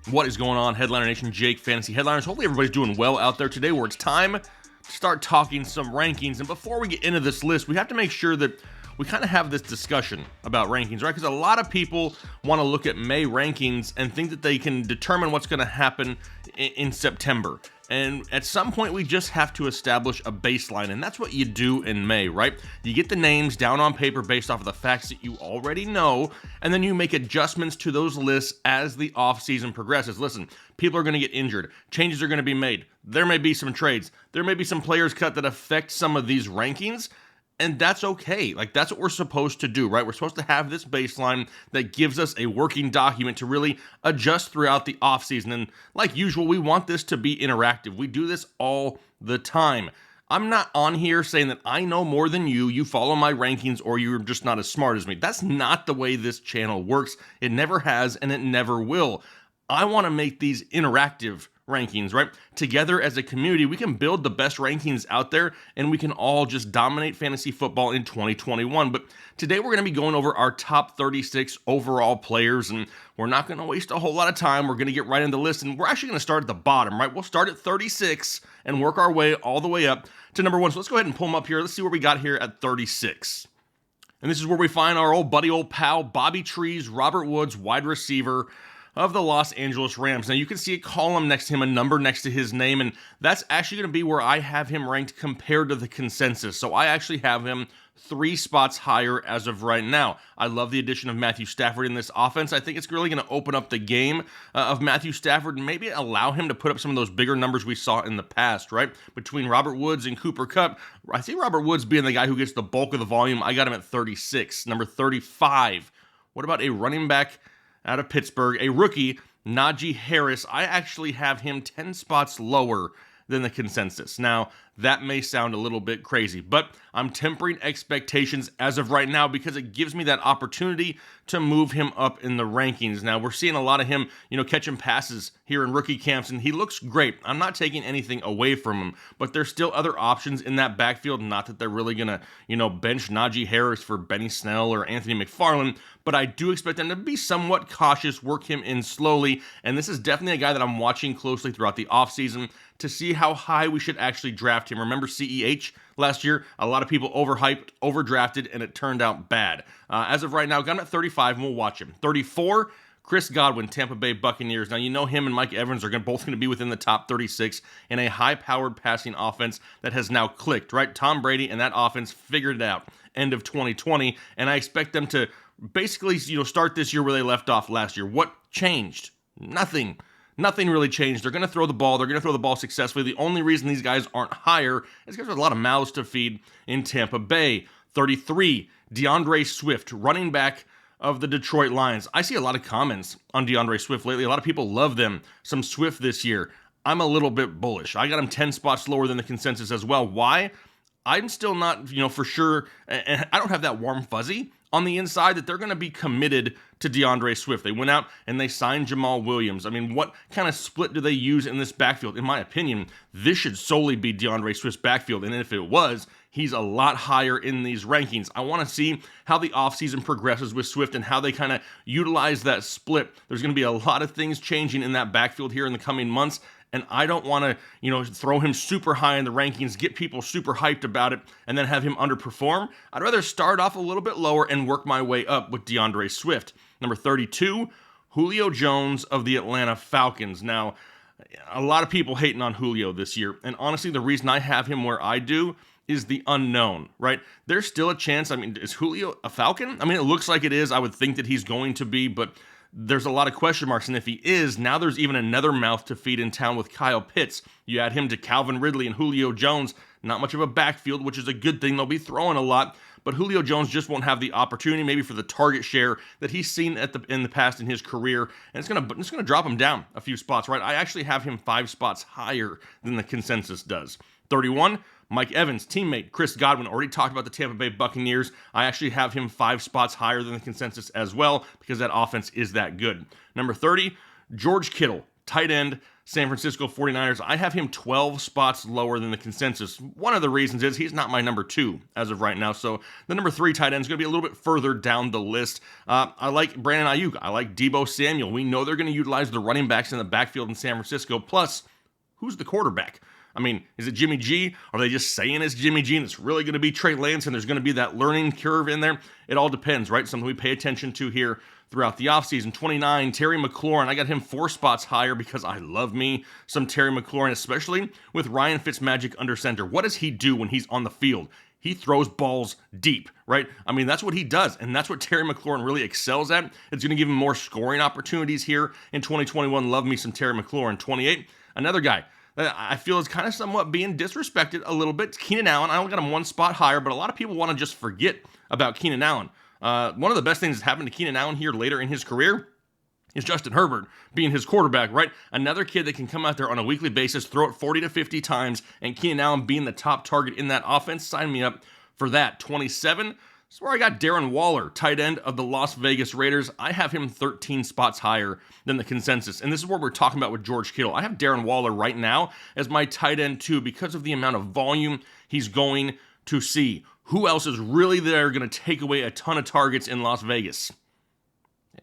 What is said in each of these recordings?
What is going on, Headliner Nation? Jake, Fantasy Headliners. Hopefully everybody's doing well out there today, where it's time to start talking some rankings. And before we get into this list, we have to make sure that we kind of have this discussion about rankings, right? Because a lot of people want to look at May rankings and think that they can determine what's going to happen in September. And at some point, we just have to establish a baseline, and that's what you do in May, right? You get the names down on paper based off of the facts that you already know, and then you make adjustments to those lists as the offseason progresses. Listen, people are going to get injured. Changes are going to be made. There may be some trades. There may be some players cut that affect some of these rankings, and that's okay. Like, that's what we're supposed to do, right? We're supposed to have this baseline that gives us a working document to really adjust throughout the offseason. And like usual, we want this to be interactive. We do this all the time. I'm not on here saying that I know more than you follow my rankings, or you're just not as smart as me. That's not the way this channel works. It never has, and it never will. I want to make these interactive rankings, right? Together as a community, we can build the best rankings out there, and we can all just dominate fantasy football in 2021. But today we're going to be going over our top 36 overall players, and we're not going to waste a whole lot of time. We're going to get right into the list, and we're actually going to start at the bottom, right? We'll start at 36 and work our way all the way up to number 1. So let's go ahead and pull them up here. Let's see where we got here at 36. And this is where we find our old buddy, old pal, Bobby Trees, Robert Woods, wide receiver of the Los Angeles Rams. Now, you can see a column next to him, a number next to his name, and that's actually going to be where I have him ranked compared to the consensus. So I actually have him 3 spots higher as of right now. I love the addition of Matthew Stafford in this offense. I think it's really going to open up the game of Matthew Stafford and maybe allow him to put up some of those bigger numbers we saw in the past, right? Between Robert Woods and Cooper Kupp, I see Robert Woods being the guy who gets the bulk of the volume. I got him at 36. Number 35. What about a running back out of Pittsburgh, a rookie, Najee Harris? I actually have him 10 spots lower than the consensus. Now, that may sound a little bit crazy, but I'm tempering expectations as of right now because it gives me that opportunity to move him up in the rankings. Now, we're seeing a lot of him, catching passes here in rookie camps, and he looks great. I'm not taking anything away from him, but there's still other options in that backfield. Not that they're really going to, bench Najee Harris for Benny Snell or Anthony McFarland, but I do expect them to be somewhat cautious, work him in slowly, and this is definitely a guy that I'm watching closely throughout the offseason to see how high we should actually draft him. Remember CEH last year? A lot of people overhyped, overdrafted, and it turned out bad. As of right now, got him at 35, and we'll watch him. 34, Chris Godwin, Tampa Bay Buccaneers. Now, him and Mike Evans are both going to be within the top 36 in a high-powered passing offense that has now clicked, right? Tom Brady and that offense figured it out end of 2020, and I expect them to basically, start this year where they left off last year. What changed? Nothing. Nothing really changed. They're going to throw the ball. They're going to throw the ball successfully. The only reason these guys aren't higher is because there's a lot of mouths to feed in Tampa Bay. 33, DeAndre Swift, running back of the Detroit Lions. I see a lot of comments on DeAndre Swift lately. A lot of people love them. Some Swift this year. I'm a little bit bullish. I got him 10 spots lower than the consensus as well. Why? I'm still not, for sure, and I don't have that warm fuzzy on the inside that they're going to be committed to DeAndre Swift. They went out and they signed Jamal Williams. I mean, what kind of split do they use in this backfield? In my opinion, this should solely be DeAndre Swift's backfield, and if it was, he's a lot higher in these rankings. I want to see how the offseason progresses with Swift and how they kind of utilize that split. There's going to be a lot of things changing in that backfield here in the coming months, and I don't want to, throw him super high in the rankings, get people super hyped about it, and then have him underperform. I'd rather start off a little bit lower and work my way up with DeAndre Swift. Number 32, Julio Jones of the Atlanta Falcons. Now, a lot of people hating on Julio this year, and honestly, the reason I have him where I do is the unknown, right? There's still a chance. I mean, is Julio a Falcon? I mean, it looks like it is. I would think that he's going to be, but there's a lot of question marks, and if he is, now there's even another mouth to feed in town with Kyle Pitts. You add him to Calvin Ridley and Julio Jones, not much of a backfield, which is a good thing. They'll be throwing a lot, but Julio Jones just won't have the opportunity, maybe for the target share that he's seen in the past in his career, and it's gonna drop him down a few spots, right? I actually have him 5 spots higher than the consensus does. 31, Mike Evans, teammate Chris Godwin, already talked about the Tampa Bay Buccaneers. I actually have him 5 spots higher than the consensus as well because that offense is that good. Number 30, George Kittle, tight end, San Francisco 49ers, I have him 12 spots lower than the consensus. One of the reasons is he's not my number 2 as of right now, so the number 3 tight end is going to be a little bit further down the list. I like Brandon Ayuk. I like Deebo Samuel. We know they're going to utilize the running backs in the backfield in San Francisco. Plus, who's the quarterback? I mean, is it Jimmy G? Are they just saying it's Jimmy G and it's really going to be Trey Lance and there's going to be that learning curve in there? It all depends, right? Something we pay attention to here throughout the offseason. 29, Terry McLaurin. I got him 4 spots higher because I love me some Terry McLaurin, especially with Ryan Fitzmagic under center. What does he do when he's on the field? He throws balls deep, right? I mean, that's what he does, and that's what Terry McLaurin really excels at. It's going to give him more scoring opportunities here in 2021. Love me some Terry McLaurin. 28, another guy that I feel is kind of somewhat being disrespected a little bit. Keenan Allen. I only got him 1 spot higher, but a lot of people want to just forget about Keenan Allen. One of the best things that's happened to Keenan Allen here later in his career is Justin Herbert being his quarterback, right? Another kid that can come out there on a weekly basis, throw it 40 to 50 times, and Keenan Allen being the top target in that offense. Sign me up for that. 27, this is where I got Darren Waller, tight end of the Las Vegas Raiders. I have him 13 spots higher than the consensus. And this is what we're talking about with George Kittle. I have Darren Waller right now as my tight end 2 because of the amount of volume he's going to see. Who else is really there going to take away a ton of targets in Las Vegas?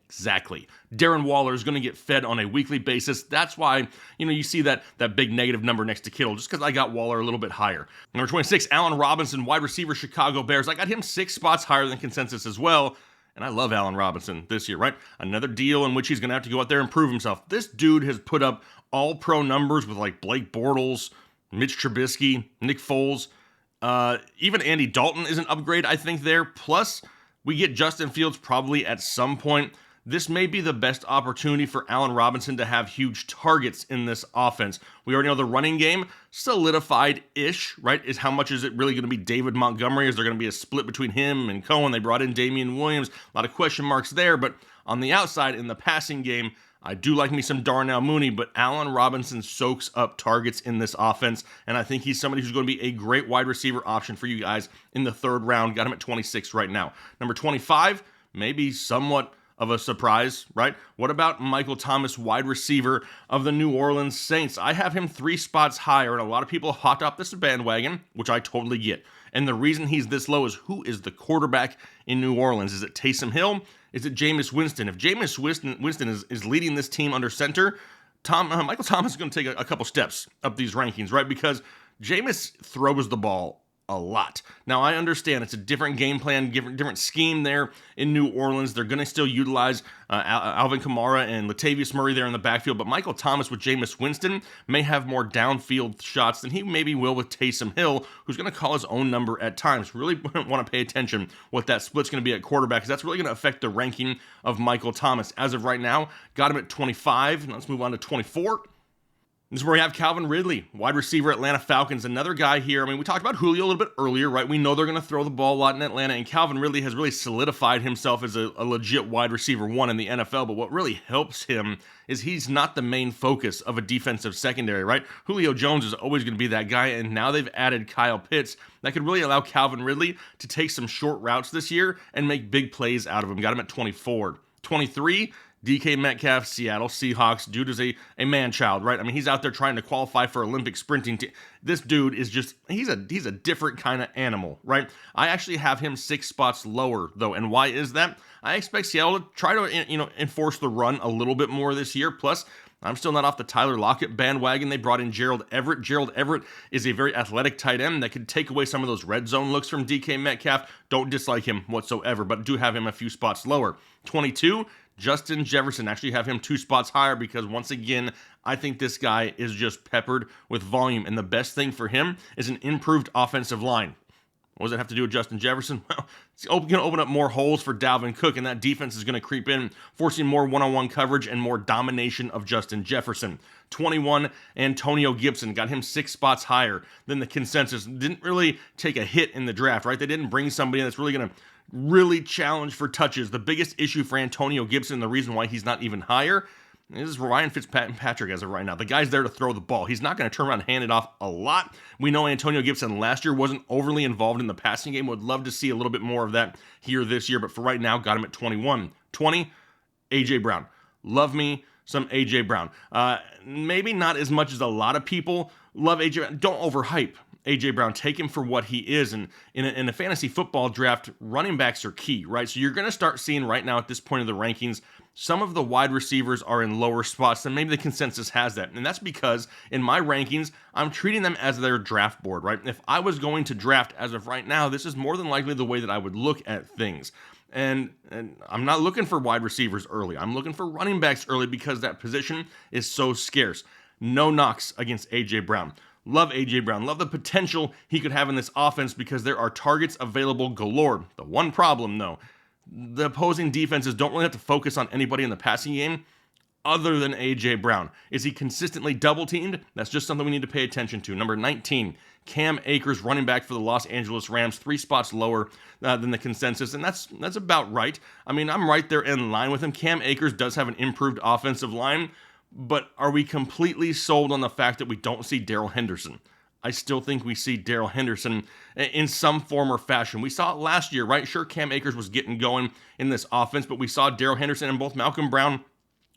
Exactly. Darren Waller is going to get fed on a weekly basis. That's why, you see that big negative number next to Kittle, just because I got Waller a little bit higher. Number 26, Allen Robinson, wide receiver, Chicago Bears. I got him 6 spots higher than consensus as well. And I love Allen Robinson this year, right? Another deal in which he's going to have to go out there and prove himself. This dude has put up all-pro numbers with like Blake Bortles, Mitch Trubisky, Nick Foles. Even Andy Dalton is an upgrade, I think, there. Plus, we get Justin Fields probably at some point. This may be the best opportunity for Allen Robinson to have huge targets in this offense. We already know the running game solidified-ish, right? How much is it really going to be David Montgomery? Is there going to be a split between him and Cohen? They brought in Damian Williams. A lot of question marks there. But on the outside, in the passing game, I do like me some Darnell Mooney, but Allen Robinson soaks up targets in this offense, and I think he's somebody who's going to be a great wide receiver option for you guys in the 3rd round. Got him at 26 right now. Number 25, maybe somewhat of a surprise, right? What about Michael Thomas, wide receiver of the New Orleans Saints? I have him 3 spots higher, and a lot of people hopped off this bandwagon, which I totally get. And the reason he's this low is who is the quarterback in New Orleans? Is it Taysom Hill? Is it Jameis Winston? If Jameis Winston is leading this team under center, Michael Thomas is going to take a couple steps up these rankings, right? Because Jameis throws the ball a lot. Now, I understand it's a different game plan, different scheme there in New Orleans. They're going to still utilize Alvin Kamara and Latavius Murray there in the backfield, but Michael Thomas with Jameis Winston may have more downfield shots than he maybe will with Taysom Hill, who's going to call his own number at times. Really want to pay attention what that split's going to be at quarterback, because that's really going to affect the ranking of Michael Thomas. As of right now, got him at 25. Now let's move on to 24. This is where we have Calvin Ridley, wide receiver, Atlanta Falcons. Another guy here. I mean, we talked about Julio a little bit earlier, right? We know they're going to throw the ball a lot in Atlanta, and Calvin Ridley has really solidified himself as a legit wide receiver 1 in the NFL. But what really helps him is he's not the main focus of a defensive secondary, right? Julio Jones is always going to be that guy, and now they've added Kyle Pitts. That could really allow Calvin Ridley to take some short routes this year and make big plays out of him. Got him at 24. 23, DK Metcalf, Seattle Seahawks. Dude is a man-child, right? I mean, he's out there trying to qualify for Olympic sprinting. This dude is just, he's a different kind of animal, right? I actually have him 6 spots lower, though. And why is that? I expect Seattle to try to, enforce the run a little bit more this year. Plus, I'm still not off the Tyler Lockett bandwagon. They brought in Gerald Everett. Gerald Everett is a very athletic tight end that could take away some of those red zone looks from DK Metcalf. Don't dislike him whatsoever, but do have him a few spots lower. 22, Justin Jefferson. Actually have him 2 spots higher because, once again, I think this guy is just peppered with volume, and the best thing for him is an improved offensive line. What does it have to do with Justin Jefferson? Well, it's going to open up more holes for Dalvin Cook, and that defense is going to creep in, forcing more one-on-one coverage and more domination of Justin Jefferson. 21, Antonio Gibson. Got him 6 spots higher than the consensus. Didn't really take a hit in the draft, right? They didn't bring somebody that's really going to really challenge for touches. The biggest issue for Antonio Gibson, the reason why he's not even higher, is Ryan Fitzpatrick as of right now. The guy's there to throw the ball. He's not going to turn around and hand it off a lot. We know Antonio Gibson last year wasn't overly involved in the passing game. Would love to see a little bit more of that here this year, but for right now, got him at 21. 20, A.J. Brown. Love me some A.J. Brown. Maybe not as much as a lot of people love A.J. Brown. Don't overhype A.J. Brown. Take him for what he is. And in a fantasy football draft, running backs are key, right? So you're going to start seeing right now at this point of the rankings, some of the wide receivers are in lower spots than maybe the consensus has that. And that's because in my rankings, I'm treating them as their draft board, right? If I was going to draft as of right now, this is more than likely the way that I would look at things. And I'm not looking for wide receivers early. I'm looking for running backs early because that position is so scarce. No knocks against A.J. Brown. Love A.J. Brown. Love the potential he could have in this offense because there are targets available galore. The one problem, though, the opposing defenses don't really have to focus on anybody in the passing game other than A.J. Brown. Is he consistently double-teamed? That's just something we need to pay attention to. Number 19, Cam Akers, running back for the Los Angeles Rams, 3 spots lower than the consensus, and that's about right. I mean, I'm right there in line with him. Cam Akers does have an improved offensive line, but are we completely sold on the fact that we don't see Darrell Henderson? I still think we see Darrell Henderson in some form or fashion. We saw it last year, right? Sure, Cam Akers was getting going in this offense, but we saw Darrell Henderson and both Malcolm Brown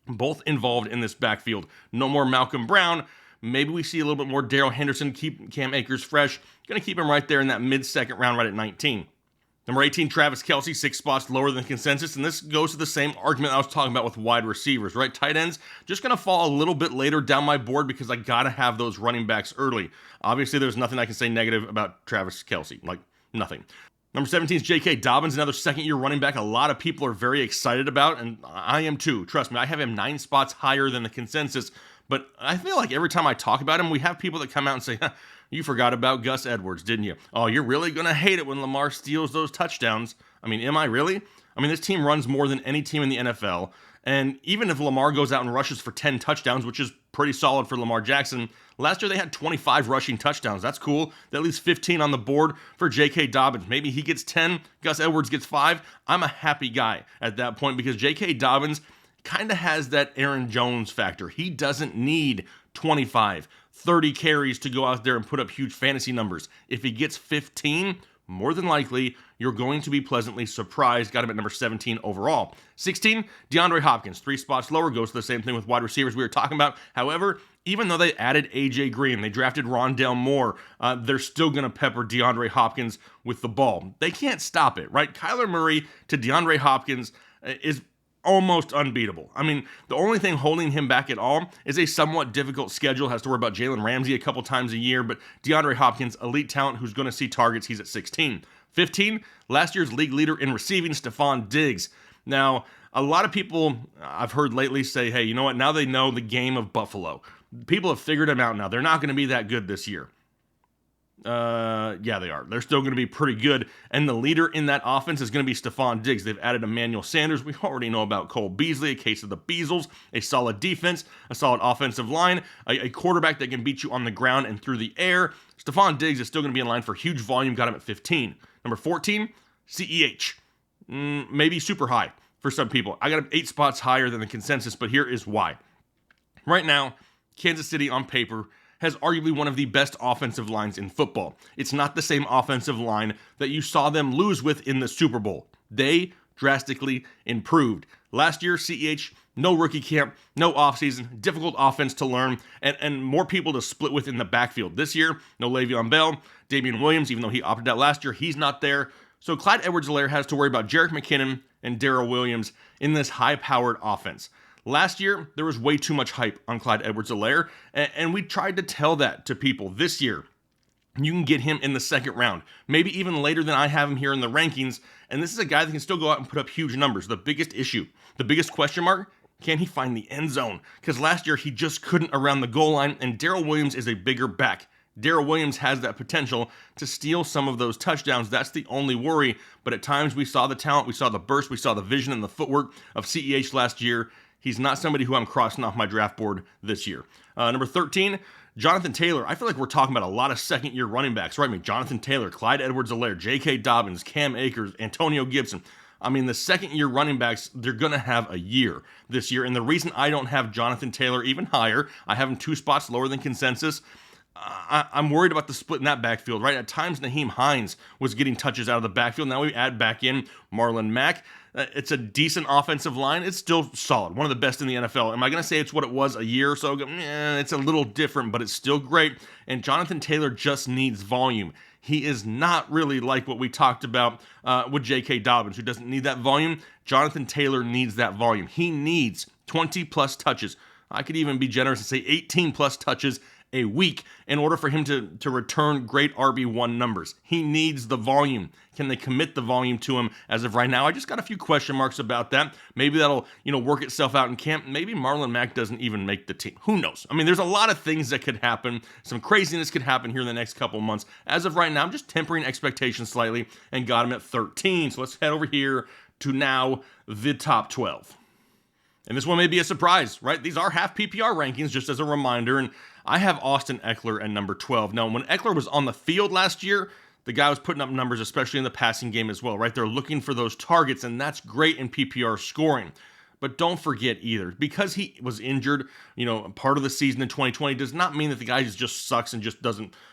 both involved in this backfield. No more Malcolm Brown. Maybe we see a little bit more Darrell Henderson, keep Cam Akers fresh. Going to keep him right there in that mid-second round, right at 19. Number 18, Travis Kelce, 6 spots lower than consensus, and this goes to the same argument I was talking about with wide receivers, right? Tight ends, just going to fall a little bit later down my board because I got to have those running backs early. Obviously, there's nothing I can say negative about Travis Kelce, like nothing. Number 17 is J.K. Dobbins, another second-year running back a lot of people are very excited about, and I am too. Trust me, I have him 9 spots higher than the consensus, but I feel like every time I talk about him, we have people that come out and say, you forgot about Gus Edwards, didn't you? Oh, you're really going to hate it when Lamar steals those touchdowns. I mean, am I really? I mean, this team runs more than any team in the NFL, and even if Lamar goes out and rushes for 10 touchdowns, which is pretty solid for Lamar Jackson, last year they had 25 rushing touchdowns. That's cool. That leaves 15 on the board for J.K. Dobbins. Maybe he gets 10, Gus Edwards gets 5. I'm a happy guy at that point because J.K. Dobbins kind of has that Aaron Jones factor. He doesn't need 25, 30 carries to go out there and put up huge fantasy numbers. If he gets 15, more than likely, you're going to be pleasantly surprised. Got him at number 17 overall. 16, DeAndre Hopkins, 3 spots lower. Goes to the same thing with wide receivers we were talking about. However, even though they added A.J. Green, they drafted Rondale Moore, they're still going to pepper DeAndre Hopkins with the ball. They can't stop it, right? Kyler Murray to DeAndre Hopkins is almost unbeatable. I mean, the only thing holding him back at all is a somewhat difficult schedule. Has to worry about Jalen Ramsey a couple times a year, but DeAndre Hopkins, elite talent who's going to see targets. He's at 16. 15, last year's league leader in receiving, Stephon Diggs. Now, a lot of people I've heard lately say, hey, you know what? Now they know the game of Buffalo. People have figured him out now. They're not going to be that good this year. Yeah, they are. They're still going to be pretty good. And the leader in that offense is going to be Stephon Diggs. They've added Emmanuel Sanders. We already know about Cole Beasley, a case of the Beasles, a solid defense, a solid offensive line, a quarterback that can beat you on the ground and through the air. Stephon Diggs is still going to be in line for huge volume. Got him at 15. Number 14, CEH. Maybe super high for some people. I got him 8 spots higher than the consensus, but here is why. Right now, Kansas City on paper has arguably one of the best offensive lines in football. It's not the same offensive line that you saw them lose with in the Super Bowl. They drastically improved. Last year, CEH, no rookie camp, no offseason, difficult offense to learn, and more people to split with in the backfield. This year, no Le'Veon Bell, Damian Williams, even though he opted out last year, he's not there. So Clyde Edwards-Helaire has to worry about Jerick McKinnon and Darrell Williams in this high-powered offense. Last year, there was way too much hype on Clyde Edwards-Helaire, and we tried to tell that to people. This year, you can get him in the second round, maybe even later than I have him here in the rankings, and this is a guy that can still go out and put up huge numbers. The biggest issue, the biggest question mark, can he find the end zone? Because last year, he just couldn't around the goal line, and Darrell Williams is a bigger back. Darrell Williams has that potential to steal some of those touchdowns. That's the only worry, but at times we saw the talent, we saw the burst, we saw the vision and the footwork of CEH last year. He's not somebody who I'm crossing off my draft board this year. Number 13, Jonathan Taylor. I feel like we're talking about a lot of second-year running backs, right? I mean, Jonathan Taylor, Clyde Edwards-Helaire, J.K. Dobbins, Cam Akers, Antonio Gibson. I mean, the second-year running backs, they're going to have a year this year. And the reason I don't have Jonathan Taylor even higher, I have him 2 spots lower than consensus, I'm worried about the split in that backfield, right? At times, Naheem Hines was getting touches out of the backfield. Now we add back in Marlon Mack. It's a decent offensive line. It's still solid, one of the best in the NFL. Am I going to say it's what it was a year or so ago? It's a little different, but it's still great. And Jonathan Taylor just needs volume. He is not really like what we talked about with J.K. Dobbins, who doesn't need that volume. Jonathan Taylor needs that volume. He needs 20-plus touches. I could even be generous and say 18-plus touches a week in order for him to return great RB1 numbers. He needs the volume. Can they commit the volume to him as of right now? I just got a few question marks about that. Maybe that'll, work itself out in camp. Maybe Marlon Mack doesn't even make the team. Who knows? I mean, there's a lot of things that could happen. Some craziness could happen here in the next couple months. As of right now, I'm just tempering expectations slightly and got him at 13. So let's head over here to now the top 12. And this one may be a surprise, right? These are half PPR rankings, just as a reminder. And I have Austin Ekeler at number 12. Now, when Ekeler was on the field last year, the guy was putting up numbers, especially in the passing game as well, right? They're looking for those targets, and that's great in PPR scoring. But don't forget either, because he was injured, part of the season in 2020 does not mean that the guy just sucks and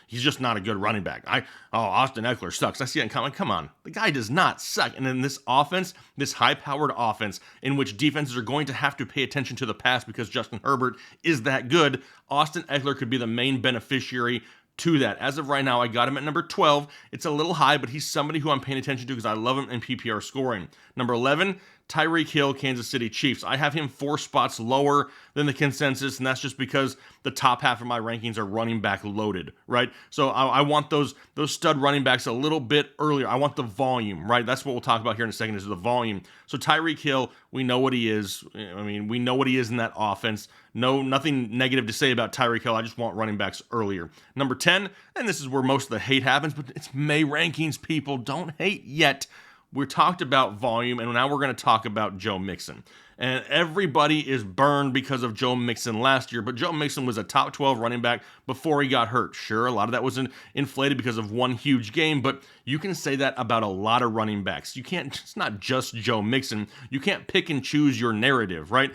he's just not a good running back. Austin Ekeler sucks. I see that comment. Come on. The guy does not suck. And in this offense, this high-powered offense in which defenses are going to have to pay attention to the pass because Justin Herbert is that good, Austin Ekeler could be the main beneficiary to that. As of right now, I got him at number 12. It's a little high, but he's somebody who I'm paying attention to because I love him in PPR scoring. Number 11, Tyreek Hill, Kansas City Chiefs. I have him 4 spots lower than the consensus, and that's just because the top half of my rankings are running back loaded, right? So I want those stud running backs a little bit earlier. I want the volume, right? That's what we'll talk about here in a second, is the volume. So Tyreek Hill, we know what he is. We know what he is in that offense. Nothing negative to say about Tyreek Hill. I just want running backs earlier. Number 10, and this is where most of the hate happens, but it's May rankings, people. Don't hate yet. We talked about volume, and now we're going to talk about Joe Mixon. And everybody is burned because of Joe Mixon last year, but Joe Mixon was a top 12 running back before he got hurt. Sure, a lot of that was inflated because of one huge game, but you can say that about a lot of running backs. It's not just Joe Mixon. You can't pick and choose your narrative, right?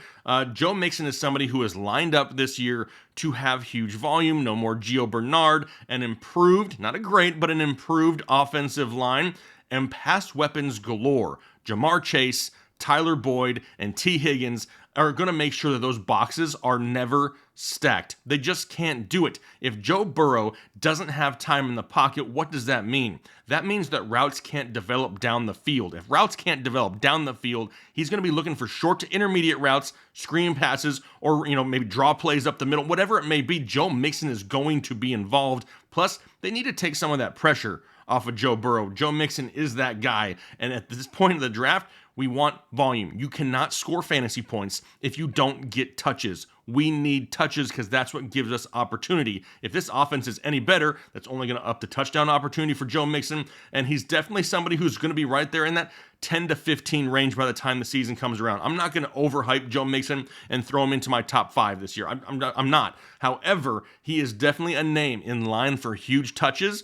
Joe Mixon is somebody who is lined up this year to have huge volume, no more Gio Bernard, an improved, not a great, but an improved offensive line, and pass weapons galore. Jamar Chase, Tyler Boyd, and T. Higgins are going to make sure that those boxes are never stacked. They just can't do it. If Joe Burrow doesn't have time in the pocket, what does that mean? That means that routes can't develop down the field. If routes can't develop down the field, he's going to be looking for short to intermediate routes, screen passes, or maybe draw plays up the middle. Whatever it may be, Joe Mixon is going to be involved. Plus, they need to take some of that pressure off of Joe Burrow. Joe Mixon is that guy. And at this point of the draft, we want volume. You cannot score fantasy points if you don't get touches. We need touches because that's what gives us opportunity. If this offense is any better, that's only going to up the touchdown opportunity for Joe Mixon. And he's definitely somebody who's going to be right there in that 10 to 15 range by the time the season comes around. I'm not going to overhype Joe Mixon and throw him into my top 5 this year. I'm not. However, he is definitely a name in line for huge touches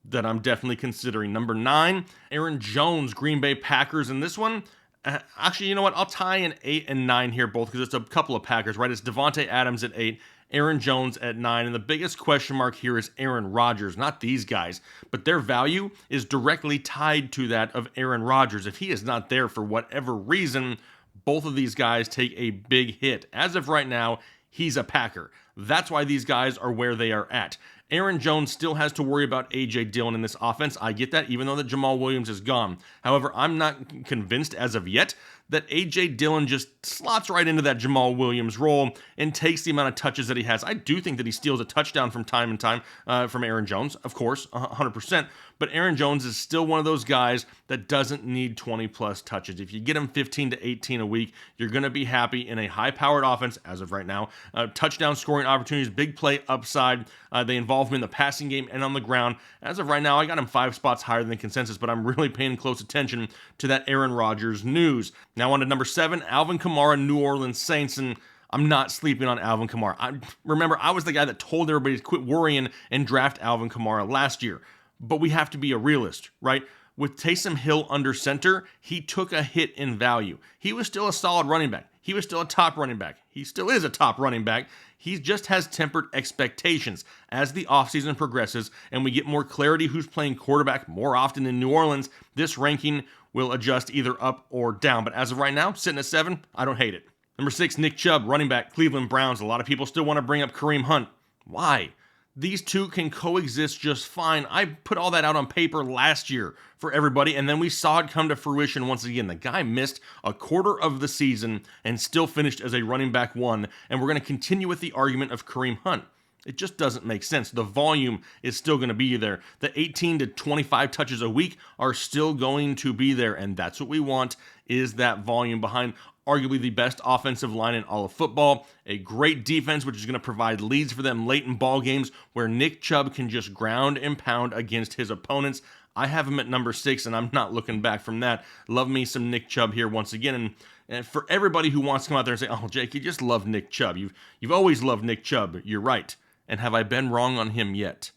that I'm definitely considering. Number 9, Aaron Jones, Green Bay Packers. And this one, actually, you know what? I'll tie in 8 and 9 here both because it's a couple of Packers, right? It's Devontae Adams at 8, Aaron Jones at 9. And the biggest question mark here is Aaron Rodgers, not these guys. But their value is directly tied to that of Aaron Rodgers. If he is not there for whatever reason, both of these guys take a big hit. As of right now, he's a Packer. That's why these guys are where they are at. Aaron Jones still has to worry about A.J. Dillon in this offense. I get that, even though that Jamal Williams is gone. However, I'm not convinced as of yet that A.J. Dillon just slots right into that Jamal Williams role and takes the amount of touches that he has. I do think that he steals a touchdown from time to time from Aaron Jones, of course, 100%. But Aaron Jones is still one of those guys that doesn't need 20-plus touches. If you get him 15 to 18 a week, you're going to be happy in a high-powered offense, as of right now. Touchdown scoring opportunities, big play upside. They involve him in the passing game and on the ground. As of right now, I got him 5 spots higher than the consensus, but I'm really paying close attention to that Aaron Rodgers news. Now on to number 7, Alvin Kamara, New Orleans Saints, and I'm not sleeping on Alvin Kamara. Remember, I was the guy that told everybody to quit worrying and draft Alvin Kamara last year. But we have to be a realist, right? With Taysom Hill under center, he took a hit in value. He was still a solid running back. He was still a top running back. He still is a top running back. He just has tempered expectations. As the offseason progresses and we get more clarity who's playing quarterback more often in New Orleans, this ranking will adjust either up or down. But as of right now, sitting at 7, I don't hate it. Number 6, Nick Chubb, running back, Cleveland Browns. A lot of people still want to bring up Kareem Hunt. Why? These two can coexist just fine. I put all that out on paper last year for everybody, and then we saw it come to fruition once again. The guy missed a quarter of the season and still finished as a running back 1, and we're going to continue with the argument of Kareem Hunt. It just doesn't make sense. The volume is still going to be there. The 18 to 25 touches a week are still going to be there, and that's what we want, is that volume behind arguably the best offensive line in all of football, a great defense which is going to provide leads for them late in ball games where Nick Chubb can just ground and pound against his opponents. I have him at number 6, and I'm not looking back from that. Love me some Nick Chubb here once again. And for everybody who wants to come out there and say, oh, Jake, you just love Nick Chubb. You've always loved Nick Chubb. You're right. And have I been wrong on him yet?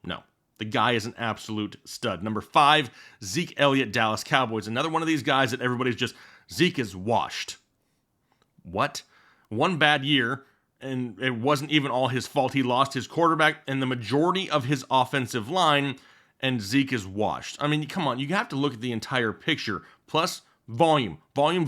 No. The guy is an absolute stud. Number 5, Zeke Elliott, Dallas Cowboys. Another one of these guys that everybody's just, Zeke is washed. What? One bad year, and it wasn't even all his fault. He lost his quarterback and the majority of his offensive line, and Zeke is washed. I mean, come on, you have to look at the entire picture. Plus, volume. Touches.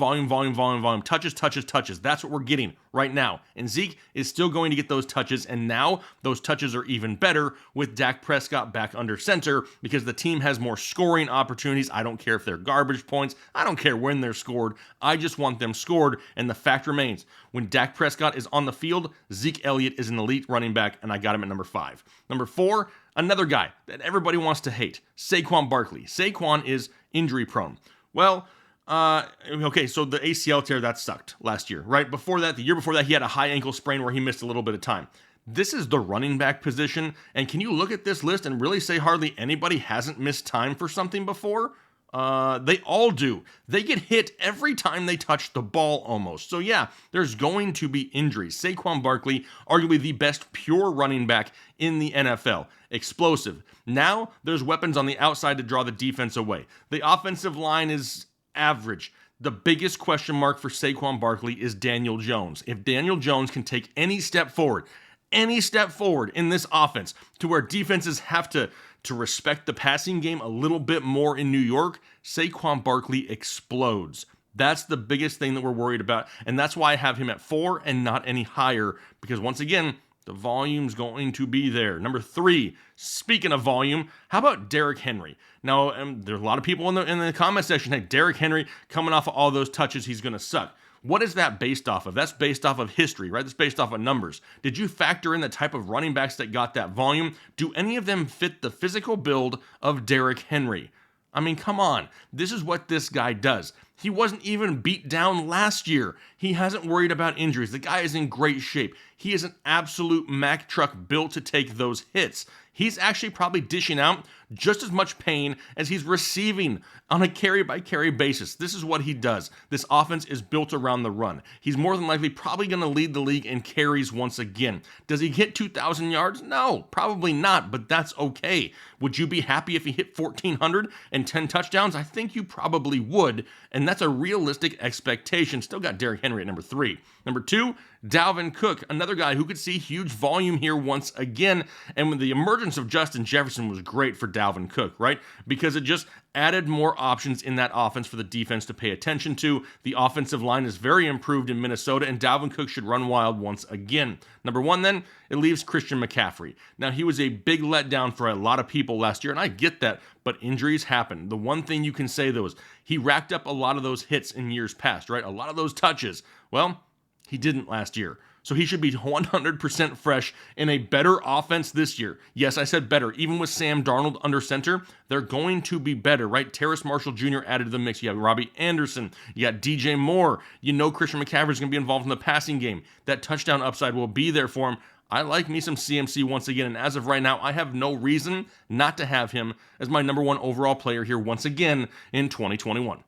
That's what we're getting right now. And Zeke is still going to get those touches, and now those touches are even better with Dak Prescott back under center because the team has more scoring opportunities. I don't care if they're garbage points. I don't care when they're scored. I just want them scored, and the fact remains, when Dak Prescott is on the field, Zeke Elliott is an elite running back, and I got him at number 5. Number 4, another guy that everybody wants to hate, Saquon Barkley. Saquon is injury prone. Well, okay, so the ACL tear, that sucked last year, right? Before that, the year before that, he had a high ankle sprain where he missed a little bit of time. This is the running back position, and can you look at this list and really say hardly anybody hasn't missed time for something before? They all do. They get hit every time they touch the ball almost. So yeah, there's going to be injuries. Saquon Barkley, arguably the best pure running back in the NFL. Explosive. Now, there's weapons on the outside to draw the defense away. The offensive line is average. The biggest question mark for Saquon Barkley is Daniel Jones. If Daniel Jones can take any step forward in this offense to where defenses have to respect the passing game a little bit more in New York, Saquon Barkley explodes. That's the biggest thing that we're worried about, and that's why I have him at 4 and not any higher, because once again, the volume's going to be there. Number 3, speaking of volume, how about Derrick Henry? Now, there's a lot of people in the comment section, hey, Derrick Henry, coming off of all those touches, he's going to suck. What is that based off of? That's based off of history, right? That's based off of numbers. Did you factor in the type of running backs that got that volume? Do any of them fit the physical build of Derrick Henry? I mean, come on. This is what this guy does. He wasn't even beat down last year. He hasn't worried about injuries. The guy is in great shape. He is an absolute Mack truck built to take those hits. He's actually probably dishing out just as much pain as he's receiving on a carry-by-carry basis. This is what he does. This offense is built around the run. He's more than likely probably going to lead the league in carries once again. Does he hit 2,000 yards? No, probably not, but that's okay. Would you be happy if he hit 1,400 and 10 touchdowns? I think you probably would, and that's a realistic expectation. Still got Derrick Henry at number 3. Number 2, Dalvin Cook, another guy who could see huge volume here once again, and when the emergence of Justin Jefferson was great for Dalvin Cook, right? Because it just added more options in that offense for the defense to pay attention to. The offensive line is very improved in Minnesota, and Dalvin Cook should run wild once again. Number 1, then, it leaves Christian McCaffrey. Now, he was a big letdown for a lot of people last year, and I get that, but injuries happen. The one thing you can say, though, is he racked up a lot of those hits in years past, right? A lot of those touches. Well, he didn't last year. So he should be 100% fresh in a better offense this year. Yes, I said better. Even with Sam Darnold under center, they're going to be better, right? Terrace Marshall Jr. added to the mix. You have Robbie Anderson. You got DJ Moore. You know Christian McCaffrey is going to be involved in the passing game. That touchdown upside will be there for him. I like me some CMC once again, and as of right now, I have no reason not to have him as my number 1 overall player here once again in 2021.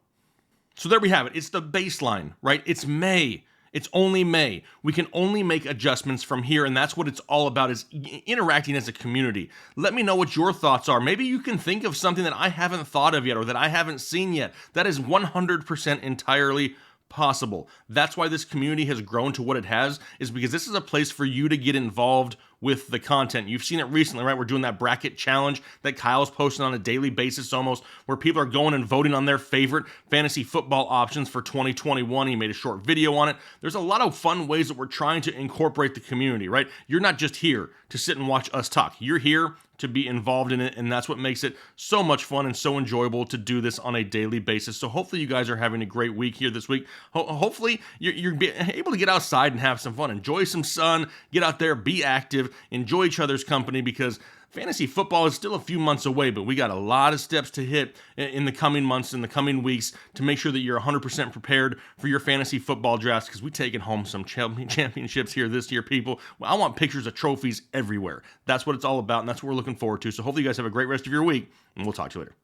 So there we have it. It's the baseline, right? It's May. It's only May. We can only make adjustments from here, and that's what it's all about, is interacting as a community. Let me know what your thoughts are. Maybe you can think of something that I haven't thought of yet or that I haven't seen yet. That is 100% entirely possible. That's why this community has grown to what it has, is because this is a place for you to get involved with the content. You've seen it recently, right? We're doing that bracket challenge that Kyle's posting on a daily basis almost, where people are going and voting on their favorite fantasy football options for 2021. He made a short video on it. There's a lot of fun ways that we're trying to incorporate the community, right? You're not just here to sit and watch us talk. You're here to be involved in it, and that's what makes it so much fun and so enjoyable to do this on a daily basis. So hopefully you guys are having a great week here this week. Hopefully you're able to get outside and have some fun, enjoy some sun, get out there, be active, enjoy each other's company, because fantasy football is still a few months away, but we got a lot of steps to hit in the coming months, in the coming weeks, to make sure that you're 100% prepared for your fantasy football drafts, because we're taking home some championships here this year, people. I want pictures of trophies everywhere. That's what it's all about, and that's what we're looking forward to. So hopefully you guys have a great rest of your week, and we'll talk to you later.